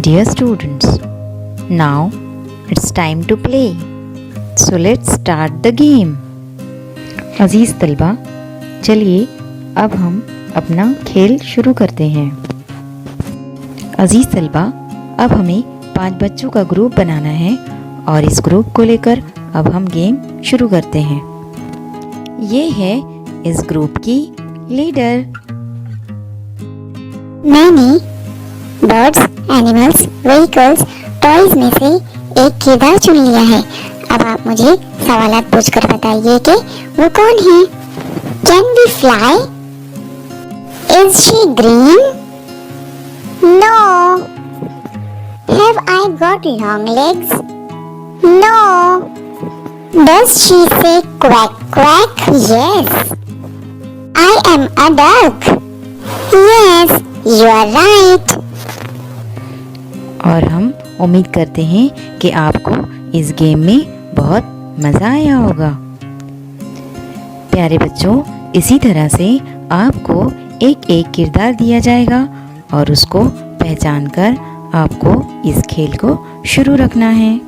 Dear students, now it's time to play. So let's start the game. अजीज़ तलबा, चलिए अब हम अपना खेल शुरू करते हैं। अजीज़ तलबा, अब हमें 5 बच्चों का ग्रुप बनाना है और इस ग्रुप को लेकर अब हम गेम शुरू करते हैं। ये है इस ग्रुप की लीडर। मैंने बर्ड्स, एनिमल्स, व्हीकल्स, टॉयज में से एक किरदार चुन लिया है। अब आप मुझे सवालात पूछकर बताइए कि वो कौन है। Can we fly? Is she green? No. Have I got long legs? No. Does she say quack quack? Yes. I am a duck. Yes, you are right. और हम उम्मीद करते हैं कि आपको इस गेम में बहुत मज़ा आया होगा। प्यारे बच्चों, इसी तरह से आपको एक एक किरदार दिया जाएगा और उसको पहचान कर आपको इस खेल को शुरू रखना है।